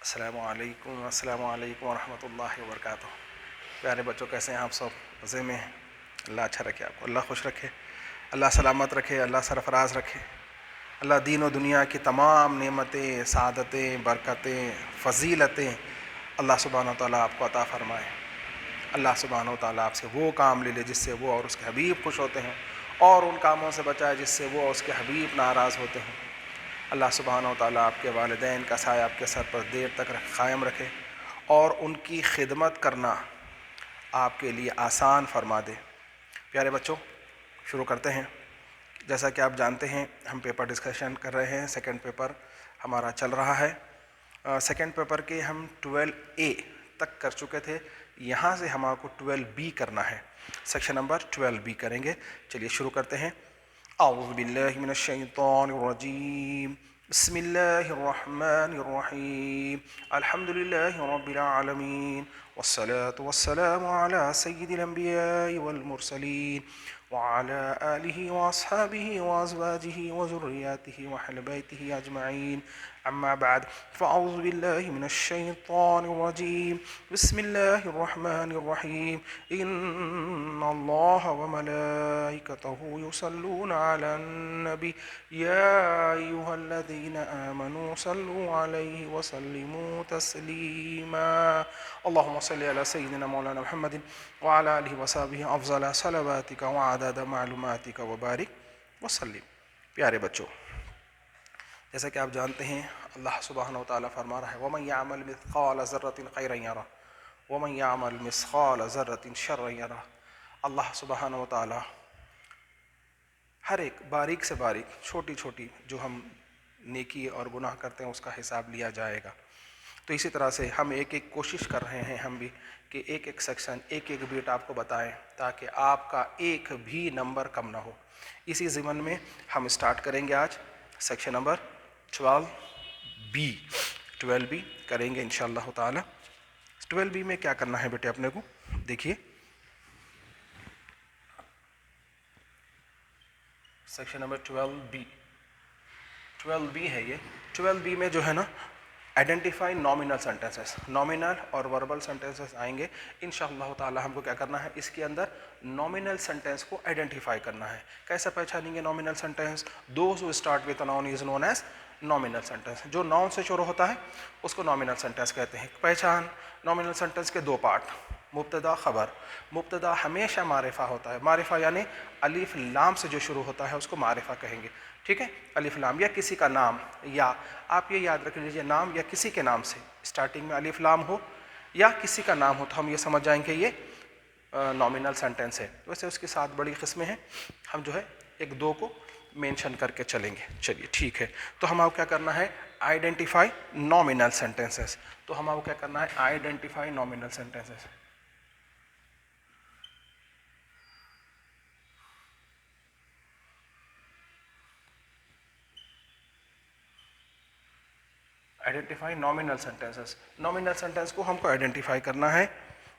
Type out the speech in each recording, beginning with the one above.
السلام علیکم ورحمۃ اللہ وبرکاتہ۔ پیارے بچوں، کیسے ہیں آپ سب؟ مزے میں ہیں؟ اللہ اچھا رکھے آپ کو، اللہ خوش رکھے، اللہ سلامت رکھے، اللہ سرفراز رکھے، اللہ دین و دنیا کی تمام نعمتیں، سعادتیں، برکتیں، فضیلتیں اللہ سبحانہ و تعالیٰ آپ کو عطا فرمائے۔ اللہ سبحانہ و تعالیٰ آپ سے وہ کام لے لے جس سے وہ اور اس کے حبیب خوش ہوتے ہیں، اور ان کاموں سے بچائے جس سے وہ اور اس کے حبیب ناراض ہوتے ہیں۔ اللہ سبحانہ و تعالیٰ آپ کے والدین کا سایہ آپ کے سر پر دیر تک قائم رکھے، اور ان کی خدمت کرنا آپ کے لیے آسان فرما دے۔ پیارے بچوں، شروع کرتے ہیں۔ جیسا کہ آپ جانتے ہیں، ہم پیپر ڈسکشن کر رہے ہیں، سیکنڈ پیپر ہمارا چل رہا ہے۔ سیکنڈ پیپر کے ہم 12A تک کر چکے تھے، یہاں سے ہمارے کو 12B کرنا ہے، سیکشن نمبر 12B کریں گے۔ چلیے شروع کرتے ہیں۔ اعوذ باللہ من الشیطان الرجیم، بسم اللہ الرحمن الرحیم، الحمد للہ رب العالمین، والصلاة والسلام علی سید الانبیاء والمرسلین، وعلى آلہ واصحابہ وازواجہ وذریاتہ واہل بیتہ اجمعین، اما بعد فاعوذ باللہ من الشیطان الرجیم، بسم اللہ الرحمن الرحیم، ان اللہ وملائکتہ یصلون علی النبی یا ایہا الذین آمنوا صلوا علیہ وسلموا تسلیما، اللہم صلی علی سیدنا مولانا محمد وعلی آلہ وصحبہ افضل صلواتک وعدد معلوماتک وبارک وسلم۔ پیارے بچوں، جیسا کہ آپ جانتے ہیں، اللہ سبحانہ و تعالیٰ فرما رہا ہے وَمَن يَعْمَلْ مِثْقَالَ ذَرَّةٍ خَيْرًا يَرَهُ وَمَن يَعْمَلْ مِثْقَالَ ذَرَّةٍ شَرًّا يَرَهُ۔ اللہ سبحانہ و تعالیٰ ہر ایک باریک سے باریک، چھوٹی چھوٹی جو ہم نیکی اور گناہ کرتے ہیں اس کا حساب لیا جائے گا۔ تو اسی طرح سے ہم ایک ایک کوشش کر رہے ہیں ہم بھی کہ ایک ایک سیکشن، ایک ایک بیٹ آپ کو بتائیں، تاکہ آپ کا ایک بھی نمبر کم نہ ہو۔ اسی ضمن میں ہم اسٹارٹ کریں گے آج سیکشن نمبر 12B کریں گے انشاءاللہ تعالی۔ 12B میں کیا کرنا ہے بیٹے اپنے کو؟ دیکھیے، سیکشن نمبر 12B ہے یہ۔ 12B میں جو ہے نا، آئیڈینٹیفائی نامینل سینٹینسز، نامینل اور وربل سینٹینسز آئیں گے انشاءاللہ تعالی۔ ہم کو کیا کرنا ہے، اس کے اندر نامینل سینٹینس کو آئیڈینٹیفائی کرنا ہے۔ کیسے پہچانیں گے nominal sentence? Those who start with noun is known as nominal sentence. جو ناؤن سے شروع ہوتا ہے اس کو نامینل سینٹینس کہتے ہیں۔ پہچان، نامینل سینٹینس کے دو پارٹ، مبتدا خبر۔ مبتدا ہمیشہ معرفہ ہوتا ہے، معرفہ یعنی الف لام سے جو شروع ہوتا ہے اس کو معرفہ کہیں گے، ٹھیک ہے؟ الف لام، یا کسی کا نام، یا آپ یہ یاد رکھ لیجیے، نام یا کسی کے نام سے اسٹارٹنگ میں الف لام ہو یا کسی کا نام ہو تو ہم یہ سمجھ جائیں کہ یہ نامینل سینٹینس ہے۔ ویسے اس کی 7 بڑی قسمیں ہیں، ہم جو ہے ایک دو کو مینشن کر کے چلیں گے۔ چلیے ٹھیک ہے، تو ہم کو کیا کرنا ہے، آئیڈینٹیفائی نامینل سینٹینسز۔ تو ہم کو کیا کرنا ہے، identify nominal sentences. Identify nominal sentences. Nominal sentence کو ہم کو آئیڈینٹیفائی کرنا ہے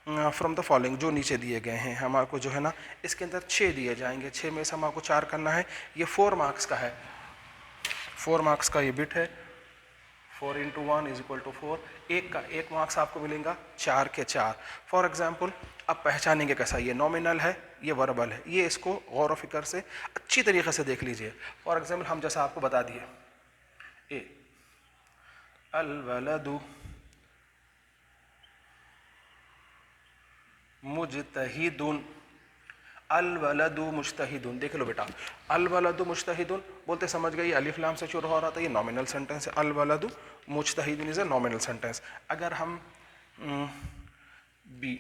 فرام دا فالوئنگ، جو نیچے دیے گئے ہیں۔ ہمارے کو جو ہے نا، اس کے اندر 6 دیے جائیں گے، 6 میں سے ہمارے کو 4 کرنا ہے۔ یہ 4 مارکس کا ہے، 4 مارکس کا یہ بٹ ہے۔ 4 into 1 is equal to 4۔ ایک مارکس آپ کو ملیں گا 4 کے 4۔ فار ایگزامپل، آپ پہچانیں گے کیسا، یہ نامینل ہے، یہ وربل ہے۔ یہ اس کو غور و فکر سے اچھی طریقے سے دیکھ لیجئے۔ فار ایگزامپل، ہم جیسا آپ کو بتا دیے، اے الولد مجتہد، الولد مجتہد۔ دیکھ لو بیٹا، الولد مجتہد بولتے سمجھ گئے، یہ الف لام سے شروع ہو رہا تھا، یہ نامینل سینٹینس ہے۔ الولد مجتہد از اے نامینل سینٹینس۔ اگر ہم بی،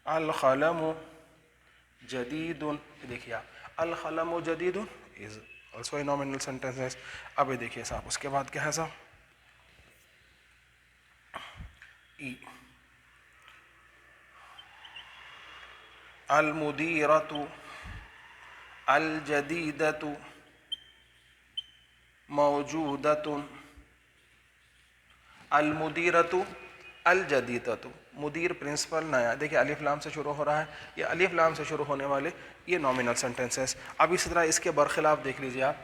القلم جدید، دیکھیے آپ، القلم جدید از also a nominal sentence۔ اب یہ دیکھیے صاحب، اس کے بعد کیا ہے صاحب، ای، المدیرۃ الجدیدۃ موجودۃ، المدیرۃ الجدیدۃ، مدیر پرنسپل نیا۔ دیکھیے الف لام سے شروع ہو رہا ہے، یہ الف لام سے شروع ہونے والے یہ نامینل سینٹینسز۔ اب اسی طرح اس کے برخلاف دیکھ لیجیے آپ،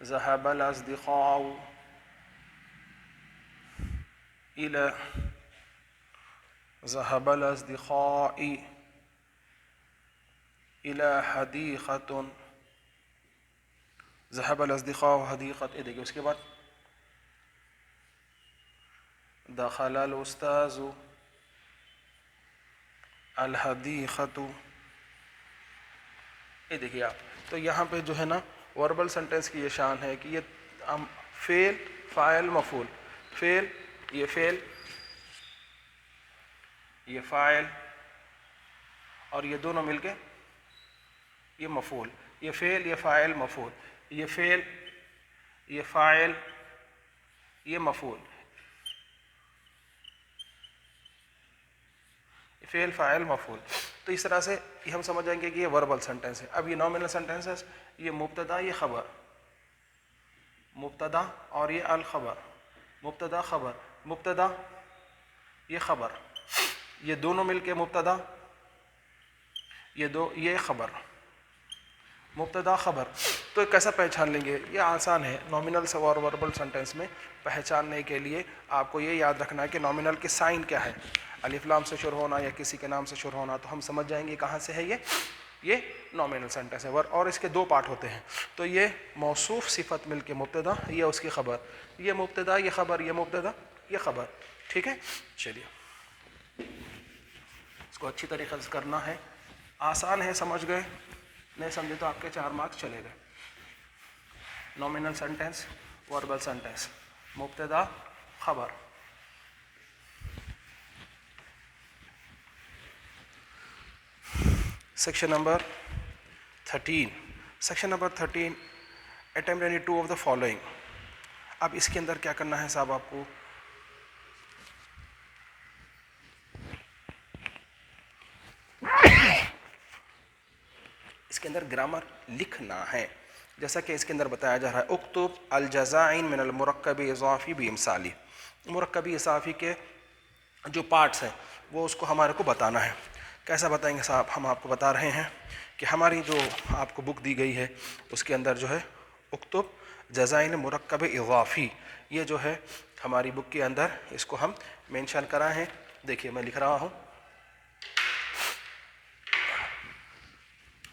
ذهب الأصدقاء إلى ذهب الأصدقاء إلى حديقة ذهب الأصدقاء حديقة دیکھیے اس کے بعد دخل الأستاذ الحديقة دیکھیے آپ تو یہاں پہ جو ہے نا وربل سنٹینس کی یہ شان ہے کہ یہ فعل فاعل مفعول فعل یہ فعل یہ فاعل اور یہ دونوں مل کے یہ مفعول یہ فعل یہ فاعل مفعول یہ فعل یہ فاعل یہ مفعول فعل فاعل مفعول تو اس طرح سے یہ ہم سمجھ جائیں گے کہ یہ وربل سنٹینس ہے. اب یہ نومینل سنٹینس ہے یہ مبتدا یہ خبر مبتدا اور یہ الخبر مبتدا خبر مبتدا یہ خبر یہ دونوں مل کے مبتدا یہ خبر مبتدا خبر. تو کیسا پہچان لیں گے؟ یہ آسان ہے. نومینل اور وربل سنٹینس میں پہچاننے کے لیے آپ کو یہ یاد رکھنا ہے کہ نومینل کے سائن کیا ہے. الف لام سے شروع ہونا یا کسی کے نام سے شروع ہونا تو ہم سمجھ جائیں گے کہاں سے ہے یہ نومینل سینٹینس ہے. اور اس کے دو پارٹ ہوتے ہیں. تو یہ موصوف صفت مل کے مبتدا یہ اس کی خبر یہ مبتدا یہ خبر یہ مبتدا یہ خبر. ٹھیک ہے چلیے اس کو اچھی طریقے سے کرنا ہے. آسان ہے سمجھ گئے نہیں سمجھے تو آپ کے 4 مارکس چلے گئے. نومینل سینٹینس وربل سینٹینس مبتدا خبر. Section number 13 Section number 13 attempt any two of the following. اب اس کے اندر کیا کرنا ہے صاحب آپ کو اس کے اندر گرامر لکھنا ہے جیسا کہ اس کے اندر بتایا جا رہا ہے. اکتب الجزائن من المرکب اضافی بامثالی. مرکبی اضافی کے جو پارٹس ہیں وہ اس کو ہمارے کو بتانا ہے. کیسا بتائیں گے صاحب؟ ہم آپ کو بتا رہے ہیں کہ ہماری جو آپ کو بک دی گئی ہے اس کے اندر جو ہے اکتب جزائن مرکب اضافی یہ جو ہے ہماری بک کے اندر اس کو ہم مینشن کرا ہے. دیکھیے میں لکھ رہا ہوں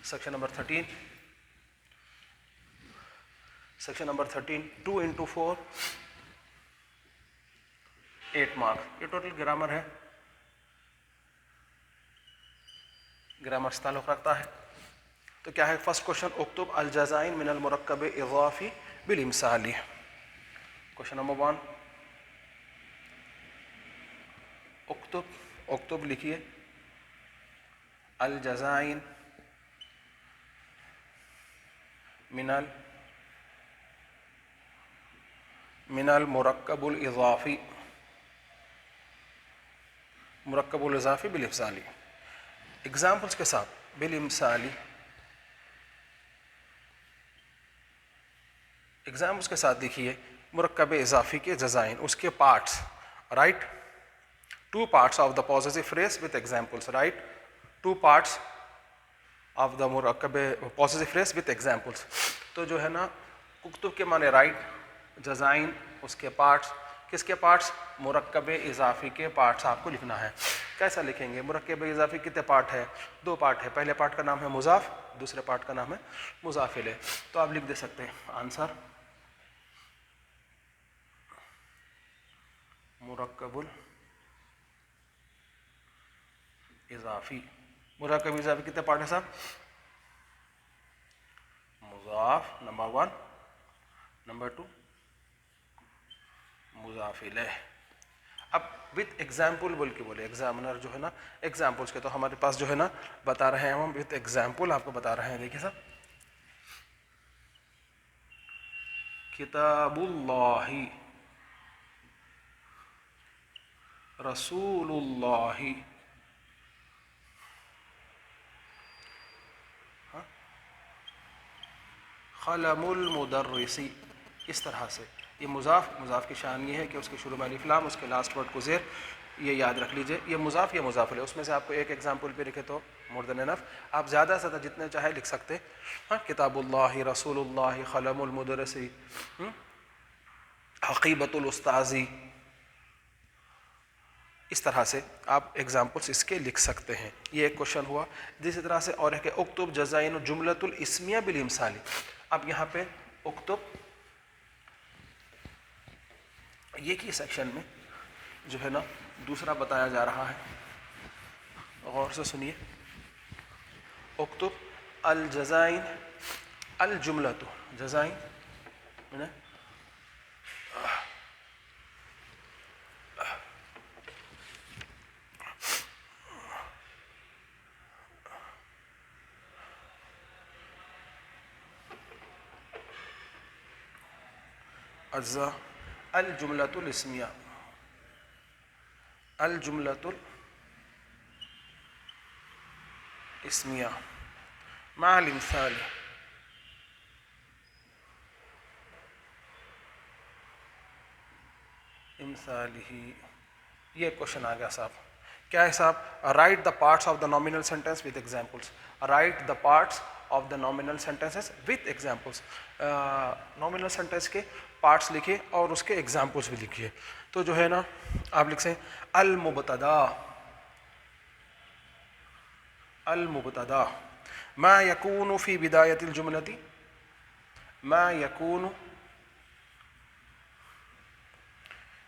section number 13 section number 13 2 into 4 8 marks. یہ ٹوٹل گرامر ہے. گرامر سے تعلق رکھتا ہے. تو کیا ہے فرسٹ کوشچن اکتب الجزائن من المرکب اضافی بالامثالی. کوشچن نمبر 1 اکتب لکھیے الجزائن من المرکب الاضافی مرکب الاضافی بالامثالی. ایگزامپلس کے ساتھ بالامثالی ایگزامپلس کے ساتھ دیکھیے مرکب اضافی کے جزائن اس کے parts right 2 parts of the possessive phrase with examples right 2 parts of the مرکب possessive phrase with examples. تو جو ہے نا اکتب کے معنی رائٹ جزائن اس کے پارٹس کس کے پارٹس مرکب اضافی کے پارٹس آپ کو لکھنا ہے. کیسا لکھیں گے؟ مرکب اضافی کتنے پارٹ ہے؟ 2 پارٹ ہے. پہلے پارٹ کا نام ہے مضاف دوسرے پارٹ کا نام ہے مضاف الیہ. تو آپ لکھ دے سکتے ہیں آنسر مرکب الاضافی. مرکب اضافی کتنے پارٹ ہے صاحب؟ مضاف نمبر 1 نمبر 2 مضاف الیہ. اب وتھ ایگزامپل بول کے بولے ایگزامنر جو ہے نا ایگزامپلس کے تو ہمارے پاس جو ہے نا بتا رہے ہیں ہم وتھ ایگزامپل آپ کو بتا رہے ہیں. دیکھیے صاحب کتاب اللہ رسول اللہ قلم المدرسی. اس طرح سے یہ مضاف کی شان یہ ہے کہ اس کے شروع میں الف لام اس کے لاسٹ ورڈ کو زیر یہ یاد رکھ لیجئے. یہ مضاف یا مضاف الیہ, اس میں سے آپ کو ایک ایگزامپل بھی لکھے تو مور دین انف. آپ زیادہ سے زیادہ جتنے چاہے لکھ سکتے. ہاں, کتاب اللہ, رسول اللہ, قلم المدرسی, حقیبۃ الاستاذی, اس طرح سے آپ ایگزامپلس اس کے لکھ سکتے ہیں. یہ ایک کوشچن ہوا. اسی طرح سے اور ہے کہ اکتب جزائن جملۃ الاسمیہ بالامثال. اب یہاں پہ اکتب یہ کی سیکشن میں جو ہے نا دوسرا بتایا جا رہا ہے, غور سے سنیے. اکتب الجزائن الجملۃ, جزائن اجزاء الجملۃ الاسمیہ, الجملۃ الاسمیہ مع الامثال. امثالہ, یہ کوشچن آ گیا صاحب. کیا ہے صاحب؟ Right the parts of the nominal sentence with examples. Right the parts of the nominal sentences with examples. Nominal sentence کے پارٹس لکھے اور اس کے ایگزامپلس بھی لکھیے. تو جو ہے نا آپ لکھ سکیں المبتدا, المبتدا ما یکون فی بدایت الجملۃ, ما یکون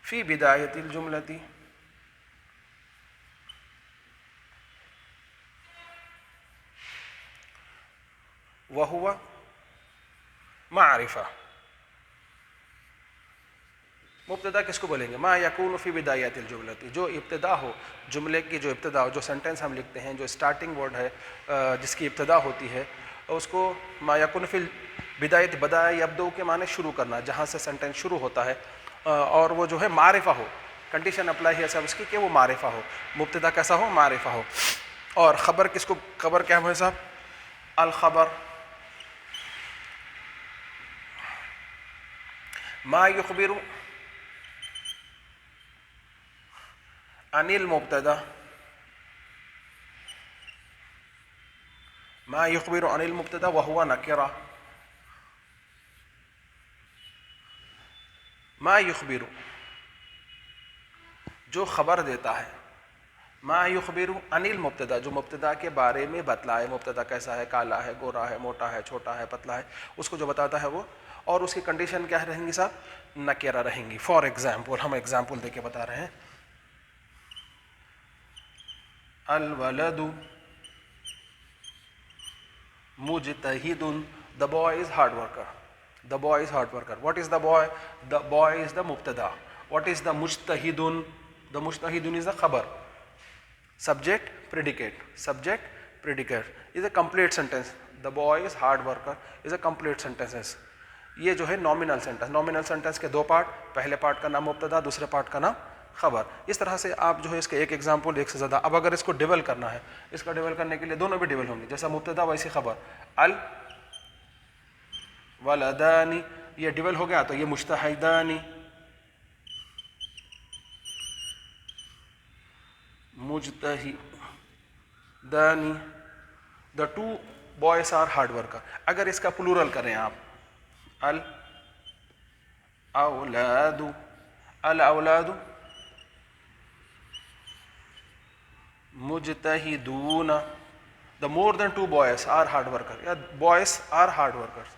فی بدایت الجملۃ وہو معرفہ. مبتدا کس کو بولیں گے؟ ما یکون فی بدایت الجملۃ, جو ابتدا ہو جملے کی, جو ابتدا ہو, جو سینٹینس ہم لکھتے ہیں, جو اسٹارٹنگ ورڈ ہے جس کی ابتدا ہوتی ہے, اس کو ما یکون فی بدایت, بدأ یبدؤ کے معنی شروع کرنا, جہاں سے سینٹینس شروع ہوتا ہے, اور وہ جو ہے معرفہ ہو. کنڈیشن اپلائی ہے صاحب اس کی کہ وہ معرفہ ہو. مبتدا کیسا ہو؟ معرفہ ہو. اور خبر کس کو, خبر کیا ہے صاحب؟ الخبر ما یخبر عن المبتدا, ما یخبر عن المبتدا وهو نکرہ. ما یخبر, جو خبر دیتا ہے, ما یخبر عن المبتدا, جو مبتدا کے بارے میں بتلائے. مبتدا کیسا ہے؟ کالا ہے, گورا ہے, موٹا ہے, چھوٹا ہے, پتلا ہے, اس کو جو بتاتا ہے وہ. اور اس کی کنڈیشن کیا رہیں گی صاحب؟ نکرہ رہیں گی. فار ایگزامپل, ہم ایگزامپل دے کے بتا رہے ہیں. الولد مجتہد, the boy is hard worker. The boy is hard worker. What is the boy? The boy is the mubtada. What is the mujtahidun? The mujtahidun is the khabar. Subject, predicate. Subject, predicate is a complete sentence. The boy is hard worker is a complete sentence. یہ جو ہے nominal sentence. Nominal sentence کے دو part, پہلے part کا نام مبتدا, دوسرے part کا نام خبر. اس طرح سے آپ جو ہے اس کے ایک ایگزامپل, ایک سے زیادہ. اب اگر اس کو ڈیول کرنا ہے, اس کا ڈیول کرنے کے لیے دونوں بھی ڈیول ہوں گے, جیسا مبتدا ویسی خبر. الولدانی, یہ ڈیول ہو گیا تو یہ مجتہدانی, مجتہدانی. The two boys are hard worker. اگر اس کا پلورل کریں آپ, الاولاد, الاولاد مجتہدون. The more than two boys are hard worker, یا boys are hard workers,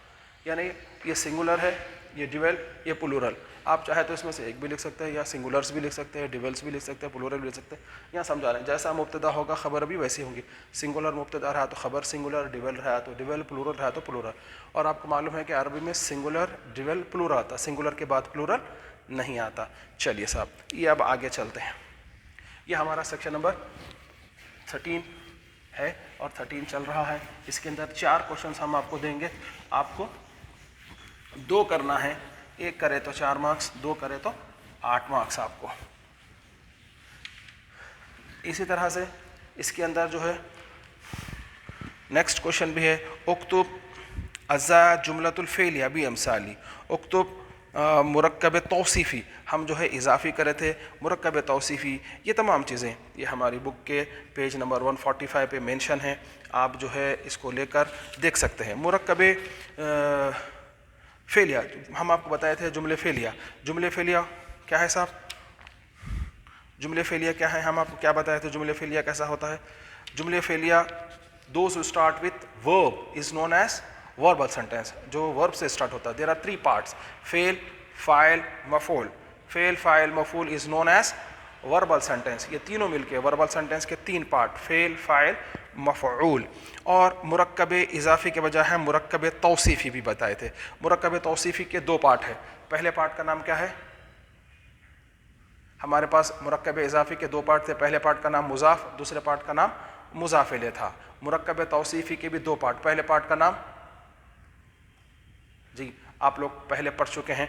یعنی یہ سنگولر ہے, یہ ڈیول, یہ پلورل. آپ چاہے تو اس میں سے ایک بھی لکھ سکتے ہیں, یا سنگولرز بھی لکھ سکتے ہیں, ڈیولس بھی لکھ سکتے ہیں, پلورل بھی لکھ سکتے ہیں. یہاں سمجھا رہے ہیں جیسا مبتدا ہوگا خبر بھی ویسی ہوں گی. سنگولر مبتدا رہا تو خبر سنگولر, ڈیول رہا تو ڈیول, پلورل رہا تو پلورل. اور آپ کو معلوم ہے کہ عربی میں سنگولر, ڈیول, پلورل آتا, سنگولر کے بعد پلورل نہیں آتا. چلیے صاحب, یہ اب آگے چلتے ہیں. یہ ہمارا سیکشن نمبر 13 ہے اور 13 چل رہا ہے. اس کے اندر 4 کوشچنس ہم آپ کو دیں گے. آپ کو 2 کرنا ہے, ایک کرے تو 4 مارکس, 2 کرے تو 8 مارکس آپ کو. اسی طرح سے اس کے اندر جو ہے نیکسٹ کوشچن بھی ہے, اکتب اجزاء جملۃ الفعلیہ بامثال. اکتب مرکب توصیفی ہم جو ہے اضافی کرے تھے، مرکب توصیفی، یہ تمام چیزیں یہ ہماری بک کے پیج نمبر 145 پہ مینشن ہیں، آپ جو ہے اس کو لے کر دیکھ سکتے ہیں۔ مرکب فعلیہ ہم آپ کو بتائے تھے، جملے فعلیہ، جملے فعلیہ کیا ہے صاحب؟ جملے فعلیہ کیا ہے؟ ہم آپ کو کیا بتائے تھے جملے فعلیہ کیسا ہوتا ہے؟ جملے فعلیہ دوز اسٹارٹ وتھ ورب از نون ایز وربل سینٹینس، جو ورب سے اسٹارٹ ہوتا ہے۔ دیر آر 3 پارٹس، فعل، فاعل، مفعول۔ فعل، فاعل، مفعول از نون ایز وربل سینٹینس، یہ تینوں مل کے وربل سینٹینس کے 3 پارٹ، فعل، فاعل، مفعول۔ اور مرکب اضافی کے بجائے ہم مرکب توصیفی بھی بتائے تھے۔ مرکب توصیفی کے 2 پارٹ ہیں، پہلے پارٹ کا نام کیا ہے؟ ہمارے پاس مرکب اضافی کے 2 پارٹ تھے، پہلے پارٹ کا نام مضاف، دوسرے پارٹ کا نام مضاف الیہ تھا۔ مرکب توصیفی کے بھی 2 پارٹ، پہلے پارٹ کا نام جی آپ لوگ پہلے پڑھ چکے ہیں،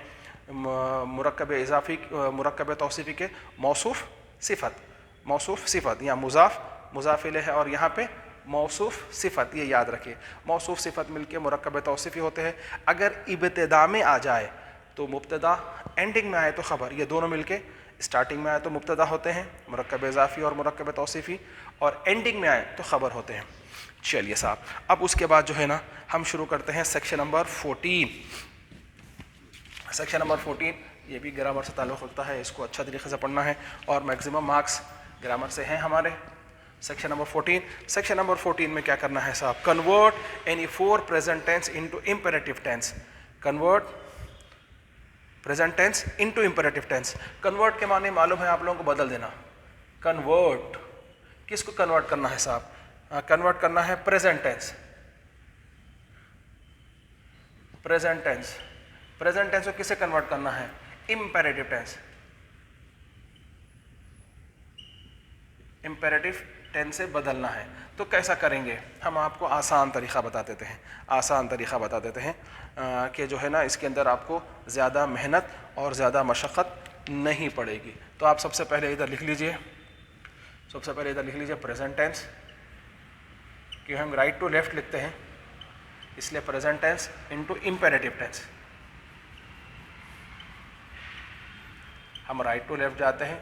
مرکب اضافی مرکب توصیفی کے موصوف صفت، موصوف صفت، یہاں مضاف، مضاف الیہ ہے، اور یہاں پہ موصوف صفت، یہ یاد رکھیے، موصوف صفت مل کے مرکب توصیفی ہوتے ہیں۔ اگر ابتدا میں آ جائے تو مبتدا، اینڈنگ میں آئے تو خبر، یہ دونوں مل کے اسٹارٹنگ میں آئے تو مبتدا ہوتے ہیں مرکب اضافی اور مرکب توصیفی، اور اینڈنگ میں آئے تو خبر ہوتے ہیں۔ چلیے صاحب، اب اس کے بعد جو ہے نا ہم شروع کرتے ہیں سیکشن نمبر 14۔ سیکشن نمبر 14 یہ بھی گرامر سے تعلق رکھتا ہے، اس کو اچھا طریقے سے پڑھنا ہے، اور میکسیمم مارکس گرامر سے ہیں ہمارے۔ سیکشن نمبر 14، سیکشن نمبر 14 میں کیا کرنا ہے صاحب؟ Convert any 4 present tense into imperative tense. Convert present tense into imperative tense. Convert کے معنی معلوم ہے آپ لوگوں کو، بدل دینا۔ کنورٹ کس کو کنورٹ کرنا ہے صاحب؟ کنورٹ کرنا ہے present tennis, present tennis, present tennis کو کس سے کنورٹ کرنا ہے؟ امپیریٹو ٹینس، امپیریٹو ٹینس سے بدلنا ہے۔ تو کیسا کریں گے؟ ہم آپ کو آسان طریقہ بتا دیتے ہیں، آسان طریقہ بتا دیتے ہیں کہ جو ہے نا اس کے اندر آپ کو زیادہ محنت اور زیادہ مشقت نہیں پڑے گی۔ تو آپ سب سے پہلے ادھر لکھ لیجئے، سب سے پہلے ادھر لکھ لیجئے پریزنٹ ٹینس، کہ ہم رائٹ ٹو لیفٹ لکھتے ہیں، اس لیے present tense into imperative tense, ہم رائٹ ٹو لیفٹ جاتے ہیں،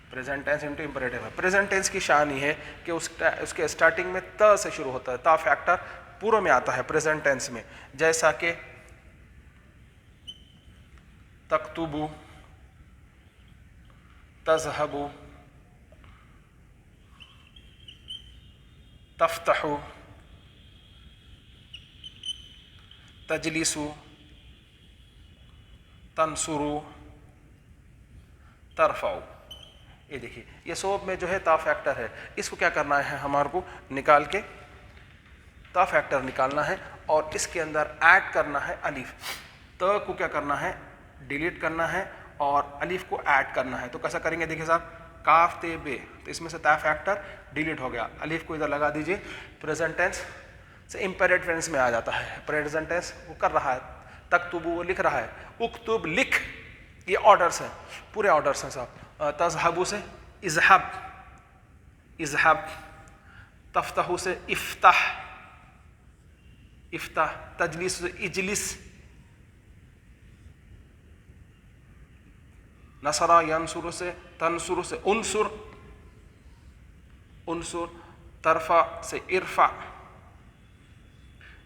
پریزنٹ ٹینس انٹو امپیریٹو ہے۔ پریزنٹ ٹینس کی شان یہ ہے کہ اس کے اسٹارٹنگ میں تا سے شروع ہوتا ہے، تا فیکٹر پوروں میں آتا ہے پریزنٹ ٹینس میں، جیسا کہ تکتبو، تذهبو، تفتحو، تجلسو، تنصرو، ترفعو۔ یہ دیکھیے، یہ سب میں جو ہے تا فیکٹر ہے، اس کو کیا کرنا ہے ہمارے کو نکال کے تا فیکٹر نکالنا ہے، اور اس کے اندر ایڈ کرنا ہے الف۔ تا کو کیا کرنا ہے؟ ڈیلیٹ کرنا ہے، اور الف کو ایڈ کرنا ہے۔ تو کیسا کریں گے؟ دیکھیں صاحب، کاف تے بے، تو اس میں سے تا فیکٹر ڈیلیٹ ہو گیا، الف کو ادھر لگا دیجئے، پریزنٹ ٹینس سے امپیریٹو ٹینس میں آ جاتا ہے۔ پریزنٹ ٹینس وہ کر رہا ہے، تکتبو وہ لکھ رہا ہے، اکتب لکھ، یہ آرڈرس ہیں، پورے آرڈرس ہیں صاحب۔ تذهبو سے اذهب، اذهب، تفتحو سے افتح، افتح، تجلس سے اجلس، نصر ینصر سے تنصر سے انصر، انصر، ترفع سے ارفع۔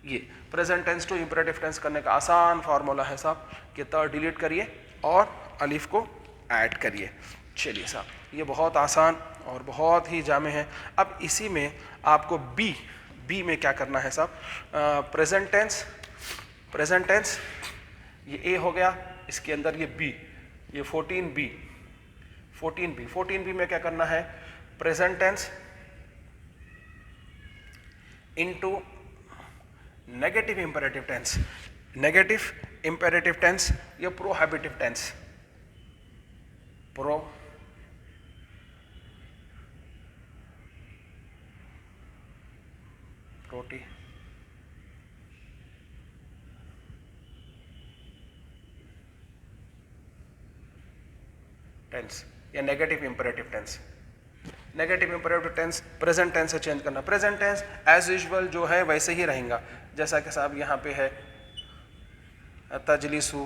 یہ present tense to imperative tense کرنے کا آسان فارمولا ہے صاحب، کہ تا ڈیلیٹ کریے اور الف کو ایڈ کریے۔ چلیے صاحب، یہ بہت آسان اور بہت ہی جامع ہے۔ اب اسی میں آپ کو بی میں کیا کرنا ہے صاحب؟ پریزنٹ ٹینس، پریزنٹ ٹینس یہ اے ہو گیا، اس کے اندر یہ بی، یہ 14 بی میں کیا کرنا ہے؟ Present tense into negative imperative tense, negative imperative tense یا پروہیبیٹو ٹینس، پروٹی ٹینس یا negative imperative tense. Negative imperative tense present tense سے چینج کرنا۔ پریزنٹ ٹینس ایز یوزول جو ہے ویسے ہی رہیں گا، جیسا کہ صاحب یہاں پہ ہے تجلسو،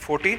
14